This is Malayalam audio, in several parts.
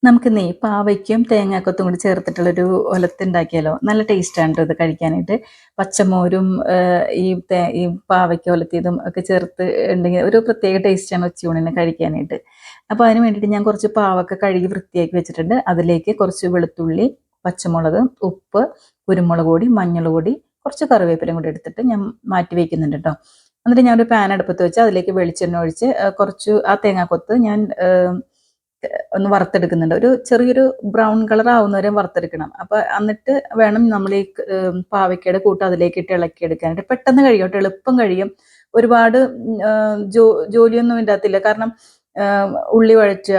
നമുക്കിന്നേ പാവയ്ക്കും തേങ്ങാക്കൊത്തും കൂടി ചേർത്തിട്ടുള്ളൊരു ഒലത്തുണ്ടാക്കിയാലോ? നല്ല ടേസ്റ്റാണ് ട്ടോ ഇത് കഴിക്കാനായിട്ട്. പച്ചമോരും ഈ പാവയ്ക്ക ഒലത്തിയതും ഒക്കെ ചേർത്ത് ഉണ്ടെങ്കിൽ ഒരു പ്രത്യേക ടേസ്റ്റാണ് ഉച്ചയൂണിന് കഴിക്കാനായിട്ട്. അപ്പോൾ അതിന് വേണ്ടിയിട്ട് ഞാൻ കുറച്ച് പാവക്ക കഴുകി വൃത്തിയാക്കി വെച്ചിട്ടുണ്ട്. അതിലേക്ക് കുറച്ച് വെളുത്തുള്ളി, പച്ചമുളക്, ഉപ്പ്, കുരുമുളക് പൊടി, മഞ്ഞൾ പൊടി, കുറച്ച് കറിവേപ്പിലയും കൂടി എടുത്തിട്ട് ഞാൻ മാറ്റി വയ്ക്കുന്നുണ്ട് ട്ടോ. എന്നിട്ട് ഞാനൊരു പാൻ അടുപ്പത്ത് വെച്ച് അതിലേക്ക് വെളിച്ചെണ്ണ ഒഴിച്ച് കുറച്ച് ആ തേങ്ങാക്കൊത്ത് ഞാൻ ഒന്ന് വറുത്തെടുക്കുന്നുണ്ട്. ഒരു ചെറിയൊരു ബ്രൗൺ കളർ ആവുന്നവരെ വറുത്തെടുക്കണം. അപ്പോൾ എന്നിട്ട് വേണം നമ്മൾ ഈ പാവയ്ക്കയുടെ കൂട്ട് അതിലേക്ക് ഇട്ട് ഇളക്കിയെടുക്കാനായിട്ട്. പെട്ടെന്ന് കഴിയും കേട്ടോ, എളുപ്പം കഴിയും. ഒരുപാട് ജോലിയൊന്നും ഇതിനകത്തില്ല. കാരണം ഉള്ളി വഴറ്റുക,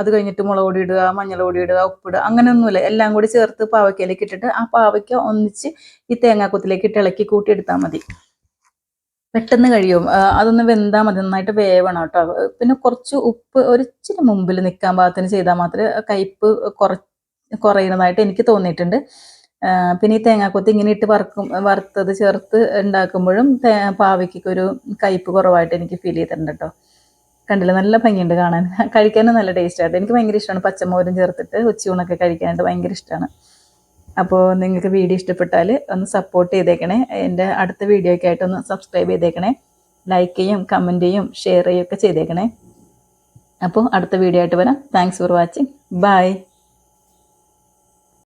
അത് കഴിഞ്ഞിട്ട് മുളക് പൊടി ഇടുക, മഞ്ഞൾ പൊടി ഇടുക, ഉപ്പിടുക, അങ്ങനെയൊന്നുമില്ല. എല്ലാം കൂടി ചേർത്ത് പാവയ്ക്കയിലേക്ക് ഇട്ടിട്ട് ആ പാവയ്ക്ക ഒന്നിച്ച് ഈ തേങ്ങാക്കൊത്തിലേക്ക് ഇട്ട് ഇളക്കി കൂട്ടി എടുത്താൽ മതി. പെട്ടെന്ന് കഴിയും. അതൊന്ന് വെന്താൽ മതി, നന്നായിട്ട് വേവണം കേട്ടോ. പിന്നെ കുറച്ച് ഉപ്പ് ഒരിച്ചിരി മുമ്പിൽ നിൽക്കാൻ പാകത്തിന് ചെയ്താൽ മാത്രമേ കയ്പ്പ് കുറയുന്നതായിട്ട് എനിക്ക് തോന്നിയിട്ടുണ്ട്. പിന്നെ ഈ തേങ്ങാക്കൊത്ത് ഇങ്ങനെ ഇട്ട് വറുത്തത് ചേർത്ത് ഉണ്ടാക്കുമ്പോഴും പാവയ്ക്കൊരു കയ്പ്പ് കുറവായിട്ട് എനിക്ക് ഫീൽ ചെയ്തിട്ടുണ്ട് കേട്ടോ. കണ്ടില്ല, നല്ല ഭംഗിയുണ്ട് കാണാൻ, കഴിക്കാനും നല്ല ടേസ്റ്റായിട്ട്. എനിക്ക് ഭയങ്കര ഇഷ്ടമാണ് പച്ചമോരും ചേർത്തിട്ട് ഉച്ചയൂണൊക്കെ കഴിക്കാനായിട്ട് ഭയങ്കര ഇഷ്ടമാണ്. അപ്പോൾ നിങ്ങൾക്ക് വീഡിയോ ഇഷ്ടപ്പെട്ടാൽ ഒന്ന് സപ്പോർട്ട് ചെയ്തേക്കണേ. എൻ്റെ അടുത്ത വീഡിയോയ്ക്ക് ആയിട്ടൊന്ന് സബ്സ്ക്രൈബ് ചെയ്തേക്കണേ. ലൈക്ക് ചെയ്യും, കമൻറ്റ് ചെയ്യും, ഷെയർ ചെയ്യുകയൊക്കെ ചെയ്തേക്കണേ. അപ്പോൾ അടുത്ത വീഡിയോ ആയിട്ട് വരാം. Thanks for watching. ബൈ.